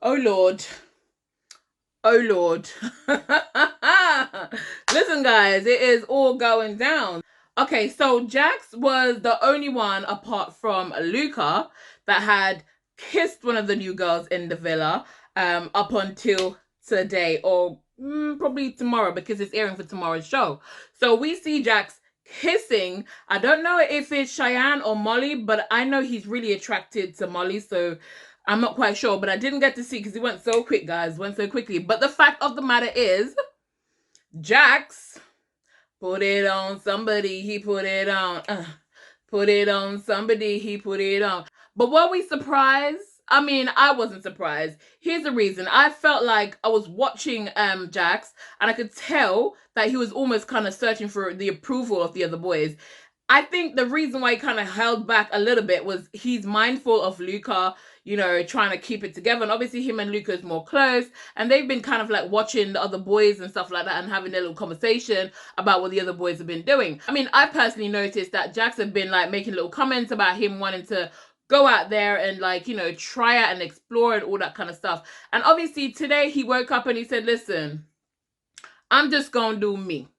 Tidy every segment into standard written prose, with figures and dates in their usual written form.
Oh Lord. Oh Lord. Listen, guys, it is all going down. Okay, so Jacques was the only one apart from Luca that had kissed one of the new girls in the villa up until today, or probably tomorrow, because it's airing for tomorrow's show. So we see Jacques kissing. I don't know if it's Cheyenne or Molly, but I know he's really attracted to Molly, so I'm not quite sure, but I didn't get to see because it went so quick, guys. Went so quickly. But the fact of the matter is, Jacques put it on somebody. He put it on. Put it on somebody. He put it on. But were we surprised? I mean, I wasn't surprised. Here's the reason. I felt like I was watching Jacques, and I could tell that he was almost kind of searching for the approval of the other boys. I think the reason why he kind of held back a little bit was he's mindful of Luca, you know, trying to keep it together. And obviously him and Luca is more close. And they've been kind of like watching the other boys and stuff like that and having their little conversation about what the other boys have been doing. I mean, I personally noticed that Jacques have been like making little comments about him wanting to go out there and like, you know, try out and explore and all that kind of stuff. And obviously today he woke up and he said, listen, I'm just going to do me.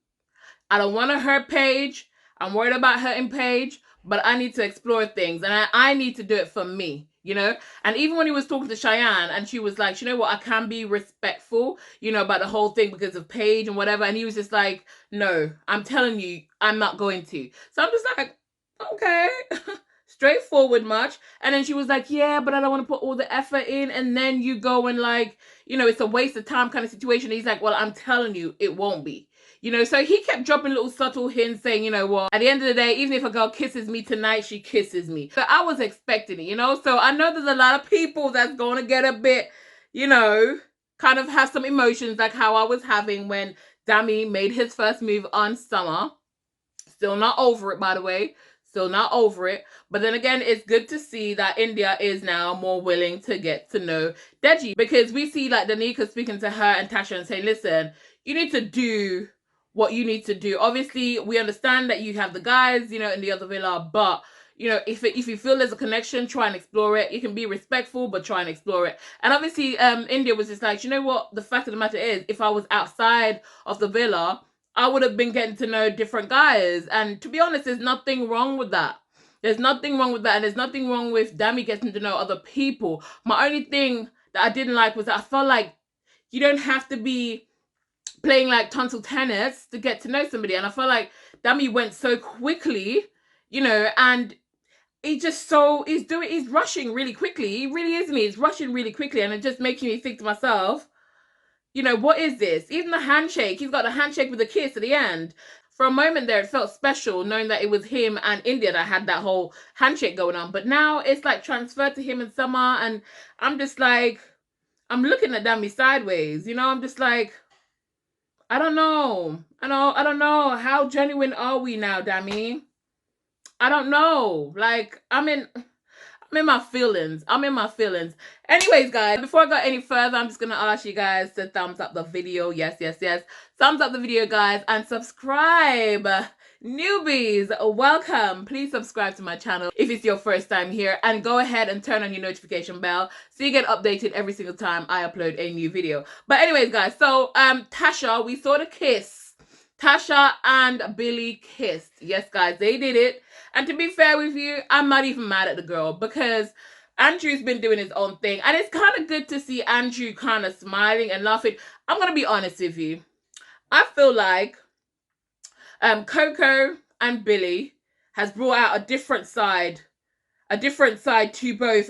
I don't want to hurt Paige. I'm worried about hurting Paige, but I need to explore things, and I need to do it for me, you know? And even when he was talking to Cheyenne, and she was like, you know what, I can be respectful, you know, about the whole thing because of Paige and whatever, and he was just like, no, I'm telling you, I'm not going to. So I'm just like, okay. Straightforward much. And then she was like, yeah, but I don't want to put all the effort in, and then you go and like, you know, it's a waste of time kind of situation. And he's like, well, I'm telling you, it won't be. You know, so he kept dropping little subtle hints saying, you know, well, at the end of the day, even if a girl kisses me tonight, she kisses me. So I was expecting it, you know? So I know there's a lot of people that's going to get a bit, you know, kind of have some emotions like how I was having when Dami made his first move on Summer. Still not over it, by the way. Still not over it. But then again, it's good to see that India is now more willing to get to know Deji. Because we see like Danica speaking to her and Tasha and saying, listen, you need to do what you need to do. Obviously, we understand that you have the guys, you know, in the other villa, but you know, if you feel there's a connection, try and explore it. You can be respectful, but try and explore it. And obviously, India was just like, you know what? The fact of the matter is, if I was outside of the villa, I would have been getting to know different guys. And to be honest, there's nothing wrong with that. There's nothing wrong with that. And there's nothing wrong with Dami getting to know other people. My only thing that I didn't like was that I felt like you don't have to be playing like tonsil tennis to get to know somebody. And I felt like Dami went so quickly, you know, and he's rushing really quickly. He really is me. He's rushing really quickly. And it just making me think to myself, you know, what is this? Even the handshake, he's got a handshake with a kiss at the end. For a moment there, it felt special knowing that it was him and India that had that whole handshake going on. But now it's like transferred to him and Summer. And I'm just like, I'm looking at Dami sideways. You know, I'm just like, I don't know. I don't know. How genuine are we now, Dami? I don't know. Like, I'm in my feelings. I'm in my feelings. Anyways, guys, before I go any further, I'm just going to ask you guys to thumbs up the video. Yes, yes, yes. Thumbs up the video, guys, and subscribe. Newbies, welcome. Please subscribe to my channel if it's your first time here, and go ahead and turn on your notification bell so you get updated every single time I upload a new video. But anyways, guys, so Tasha, we saw the kiss. Tasha and Billy kissed. Yes, guys, they did it. And to be fair with you, I'm not even mad at the girl because Andrew's been doing his own thing. And it's kind of good to see Andrew kind of smiling and laughing. I'm going to be honest with you. I feel like Coco and Billy has brought out a different side to both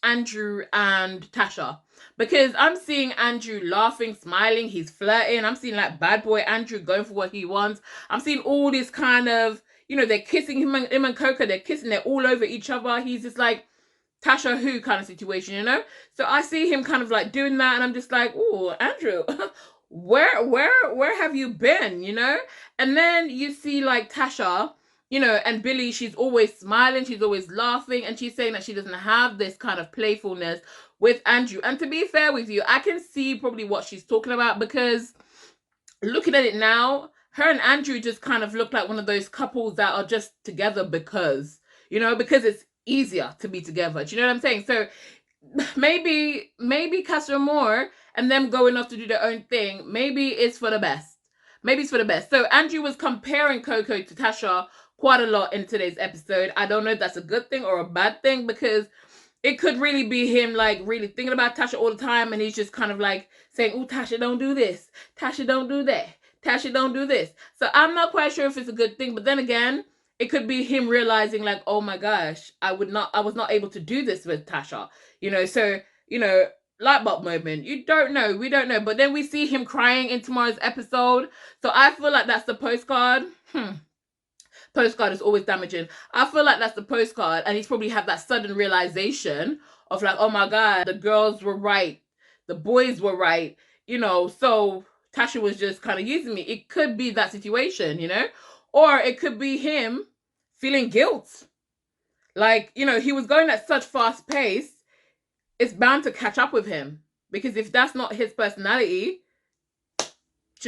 Andrew and Tasha. Because I'm seeing Andrew laughing, smiling, he's flirting. I'm seeing like bad boy Andrew going for what he wants. I'm seeing all this kind of, you know, they're kissing him and Coco, they're kissing, they're all over each other. He's just like, Tasha who kind of situation, you know? So I see him kind of like doing that, and I'm just like, oh, Andrew, where have you been, you know? And then you see like Tasha, you know, and Billy, she's always smiling, she's always laughing, and she's saying that she doesn't have this kind of playfulness with Andrew. And to be fair with you, I can see probably what she's talking about, because looking at it now, her and Andrew just kind of look like one of those couples that are just together because, you know, because it's easier to be together. Do you know what I'm saying? So maybe Casa Amor and them going off to do their own thing, maybe it's for the best. Maybe it's for the best. So Andrew was comparing Coco to Tasha quite a lot in today's episode. I don't know if that's a good thing or a bad thing, because it could really be him like really thinking about Tasha all the time, and he's just kind of like saying, oh, Tasha, don't do this. Tasha, don't do that. Tasha, don't do this. So I'm not quite sure if it's a good thing, but then again, it could be him realizing like, oh my gosh, I was not able to do this with Tasha. So, light bulb moment. You don't know. We don't know. But then we see him crying in tomorrow's episode. So I feel like that's the postcard. Postcard is always damaging. I feel like that's the postcard, and he's probably had that sudden realization of like, oh my God, the girls were right. The boys were right. So Tasha was just kind of using me. It could be that situation, or it could be him feeling guilt. Like, he was going at such fast pace, it's bound to catch up with him. Because if that's not his personality, do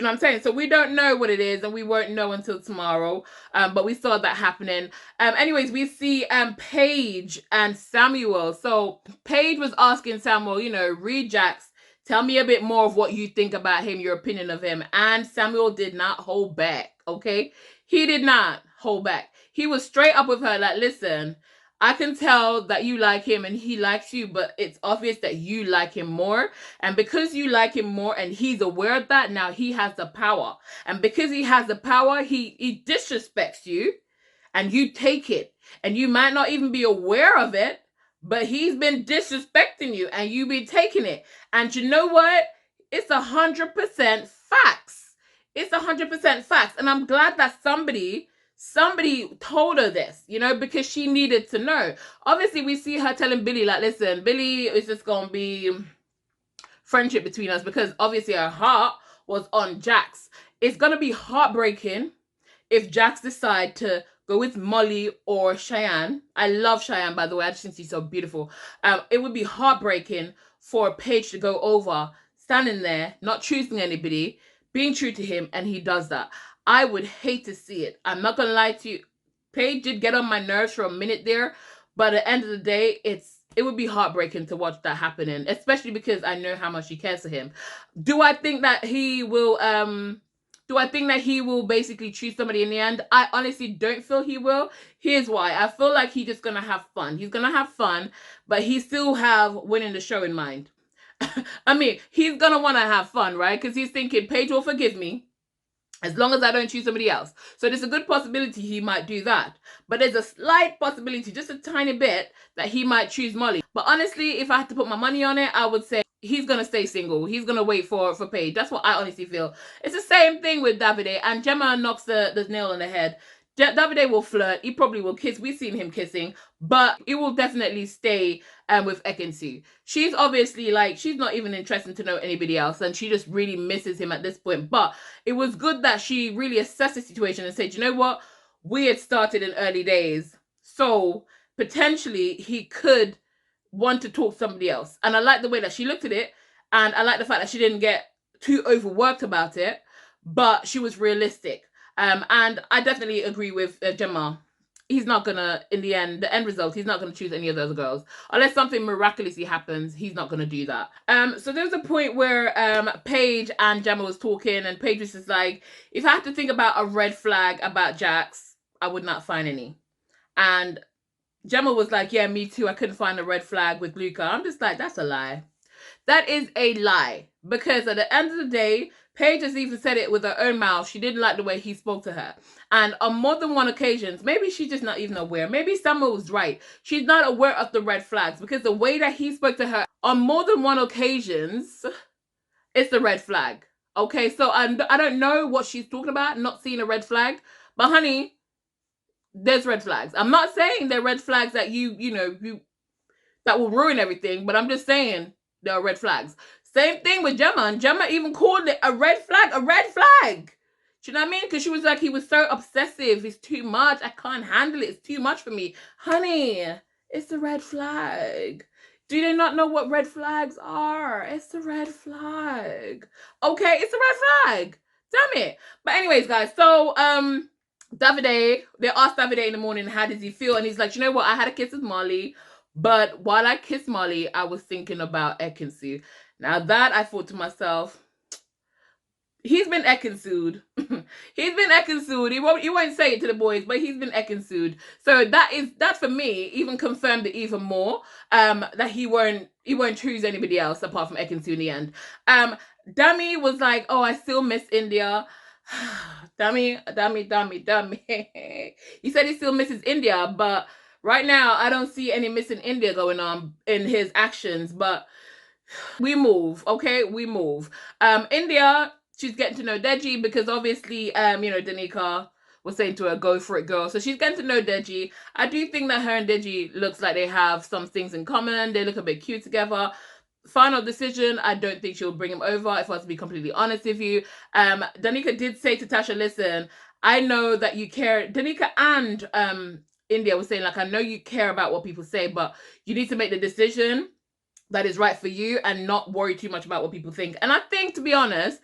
you know what I'm saying? So we don't know what it is, and we won't know until tomorrow. But we saw that happening. Anyways, we see Paige and Samuel. So Paige was asking Samuel, read Jacques. Tell me a bit more of what you think about him, your opinion of him. And Samuel did not hold back, okay? He did not hold back. He was straight up with her, like, listen, I can tell that you like him and he likes you, but it's obvious that you like him more. And because you like him more and he's aware of that, now he has the power. And because he has the power, he disrespects you and you take it. And you might not even be aware of it, but he's been disrespecting you and you be taking it. And you know what? It's 100% facts. It's 100% facts. And I'm glad that somebody told her this, because she needed to know. Obviously, we see her telling Billy, like, listen, Billy is just going to be friendship between us, because obviously her heart was on Jacques. It's going to be heartbreaking if Jacques decide to go with Molly or Cheyenne. I love Cheyenne, by the way. I just think she's so beautiful. It would be heartbreaking for Paige to go over, standing there, not choosing anybody, being true to him, and he does that. I would hate to see it. I'm not going to lie to you. Paige did get on my nerves for a minute there, but at the end of the day, it would be heartbreaking to watch that happening, especially because I know how much she cares for him. Do I think that he will basically choose somebody in the end? I honestly don't feel he will. Here's why. I feel like he's just going to have fun. He's going to have fun, but he still have winning the show in mind. I mean, he's going to want to have fun, right? Because he's thinking, Paige will forgive me as long as I don't choose somebody else. So there's a good possibility he might do that. But there's a slight possibility, just a tiny bit, that he might choose Molly. But honestly, if I had to put my money on it, I would say he's going to stay single. He's going to wait for Paige. That's what I honestly feel. It's the same thing with Davide. And Gemma knocks the nail on the head. Davide will flirt. He probably will kiss. We've seen him kissing. But he will definitely stay with Ekin-Su. She's obviously like, she's not even interested to know anybody else. And she just really misses him at this point. But it was good that she really assessed the situation and said, you know what? We had started in early days. So potentially he could want to talk to somebody else. And I like the way that she looked at it. And I like the fact that she didn't get too overworked about it. But she was realistic. And I definitely agree with Gemma. He's not gonna, in the end result, he's not gonna choose any of those girls. Unless something miraculously happens, he's not gonna do that. So there's a point where Paige and Gemma was talking, and Paige was just like, if I had to think about a red flag about Jacques, I would not find any. And Gemma was like, yeah, me too. I couldn't find a red flag with Luca. I'm just like, that's a lie. That is a lie. Because at the end of the day, Paige has even said it with her own mouth. She didn't like the way he spoke to her. And on more than one occasion, maybe she's just not even aware. Maybe Samuel was right. She's not aware of the red flags. Because the way that he spoke to her on more than one occasions, it's the red flag. Okay, so I don't know what she's talking about, not seeing a red flag. But honey, there's red flags. I'm not saying they're red flags that that will ruin everything. But I'm just saying there are red flags. Same thing with Gemma. And Gemma even called it a red flag. A red flag. Do you know what I mean? Because she was like, he was so obsessive. It's too much. I can't handle it. It's too much for me. Honey, it's a red flag. Do they not know what red flags are? It's the red flag. Okay, it's a red flag. Damn it. But anyways, guys, so Davide, they asked Davide in the morning, how does he feel? And he's like, you know what? I had a kiss with Molly, But while I kissed Molly, I was thinking about Ekin-Su. Now that I thought to myself, he's been Ekin-Su'd. He's been Ekin-Su'd. He won't say it to the boys, but he's been Ekin-Su'd. So that for me even confirmed it even more. That he won't choose anybody else apart from Ekin-Su in the end. Dami was like, oh, I still miss India. Dami. He said he still misses India, but right now I don't see any missing India going on in his actions. But we move, okay? We move. India, she's getting to know Deji because obviously, Danica was saying to her, go for it, girl. So she's getting to know Deji. I do think that her and Deji looks like they have some things in common. They look a bit cute together. Final decision, I don't think she'll bring him over, if I was to be completely honest with you. Danica did say to Tasha, listen, I know that you care. Danica and India was saying, like, I know you care about what people say, but you need to make the decision that is right for you and not worry too much about what people think. And I think, to be honest,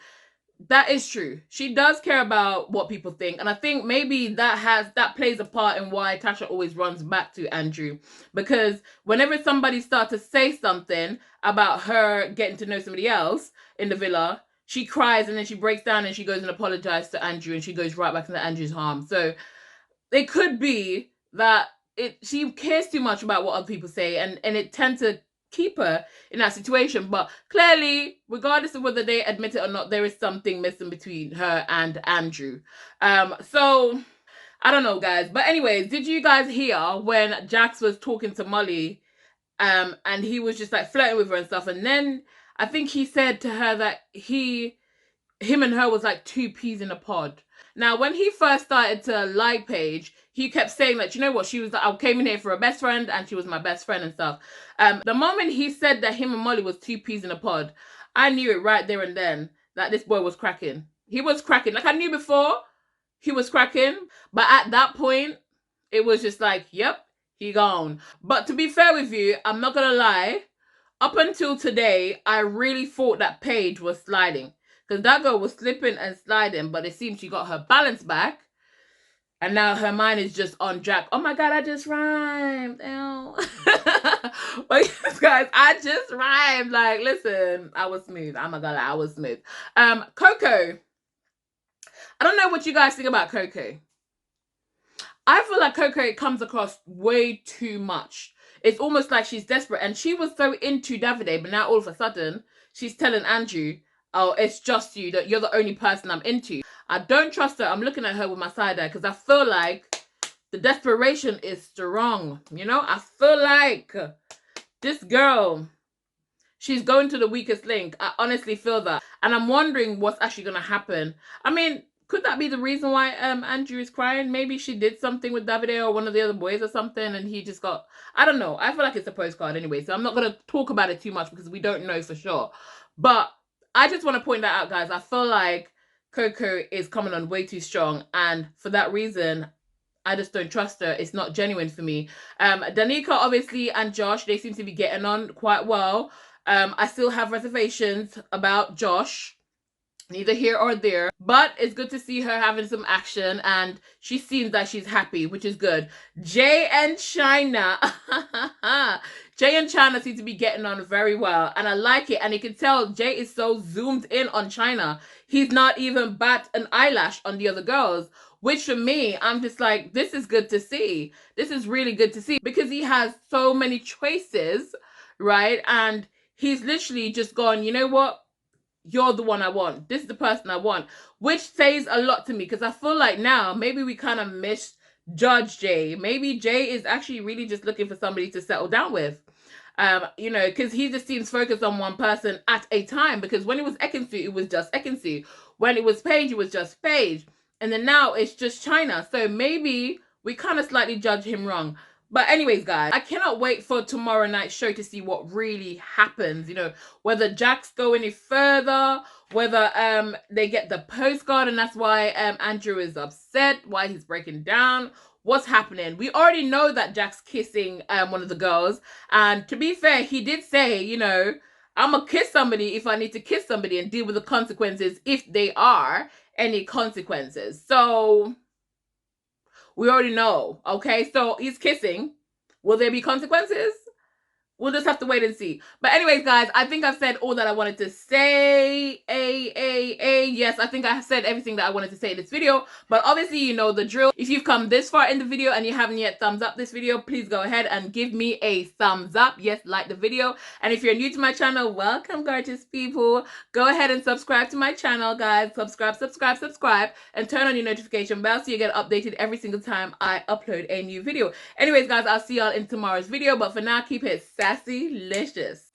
that is true. She does care about what people think. And I think maybe that plays a part in why Tasha always runs back to Andrew. Because whenever somebody starts to say something about her getting to know somebody else in the villa, she cries and then she breaks down and she goes and apologizes to Andrew and she goes right back into Andrew's harm. So it could be that she cares too much about what other people say and it tends to keep her in that situation. But clearly, regardless of whether they admit it or not, there is something missing between her and Andrew. So I don't know, guys. But anyways, did you guys hear when Jacques was talking to Molly and he was just like flirting with her and stuff, and then I think he said to her that him and her was like two peas in a pod. Now, when he first started to like Paige, he kept saying that, you know what, she was like, I came in here for a best friend and she was my best friend and stuff. The moment he said that him and Molly was two peas in a pod, I knew it right there and then that this boy was cracking. He was cracking. Like, I knew before he was cracking, but at that point, it was just like, yep, he gone. But to be fair with you, I'm not gonna lie, up until today, I really thought that Paige was sliding. Because that girl was slipping and sliding, but it seems she got her balance back. And now her mind is just on Jack. Oh my God, I just rhymed. But yes, guys, I just rhymed. Like, listen, I was smooth. I'm not gonna lie, I was smooth. Coco. I don't know what you guys think about Coco. I feel like Coco comes across way too much. It's almost like she's desperate. And she was so into Davide, but now all of a sudden, she's telling Andrew, oh, it's just you, that you're the only person I'm into. I don't trust her. I'm looking at her with my side eye because I feel like the desperation is strong. You know, I feel like this girl, she's going to the weakest link. I honestly feel that. And I'm wondering what's actually going to happen. I mean, could that be the reason why Andrew is crying? Maybe she did something with Davide or one of the other boys or something and he just got... I don't know. I feel like it's a postcard anyway. So I'm not going to talk about it too much because we don't know for sure. But I just want to point that out, guys. I feel like Coco is coming on way too strong. And for that reason, I just don't trust her. It's not genuine for me. Danica, obviously, and Josh, they seem to be getting on quite well. I still have reservations about Josh. Neither here or there. But it's good to see her having some action. And she seems like she's happy, which is good. Jay and China. Jay and China seem to be getting on very well. And I like it. And you can tell Jay is so zoomed in on China. He's not even bat an eyelash on the other girls. Which for me, I'm just like, this is good to see. This is really good to see. Because he has so many choices, right? And he's literally just gone, you know what? You're the one I want. This is the person I want. Which says a lot to me. Because I feel like now, maybe we kind of misjudge Jay. Maybe Jay is actually really just looking for somebody to settle down with. You know, because he just seems focused on one person at a time. Because when it was Ekin-Su, it was just Ekin-Su. When it was Paige, it was just Paige. And then now it's just China. So maybe we kind of slightly judge him wrong. But anyways, guys, I cannot wait for tomorrow night's show to see what really happens. You know, whether Jacques go any further, whether they get the postcard and that's why Andrew is upset, why he's breaking down, what's happening. We already know that Jacques kissing one of the girls. And to be fair, he did say, you know, I'm going to kiss somebody if I need to kiss somebody and deal with the consequences if they are any consequences. So we already know, okay? So he's kissing. Will there be consequences? We'll just have to wait and see. But anyways, guys, I think I've said all that I wanted to say. Yes, I think I said everything that I wanted to say in this video. But obviously, you know the drill. If you've come this far in the video and you haven't yet thumbs up this video, please go ahead and give me a thumbs up. Yes, like the video. And if you're new to my channel, welcome, gorgeous people. Go ahead and subscribe to my channel, guys. Subscribe, and turn on your notification bell so you get updated every single time I upload a new video. Anyways, guys, I'll see y'all in tomorrow's video. But for now, keep it sassy-licious.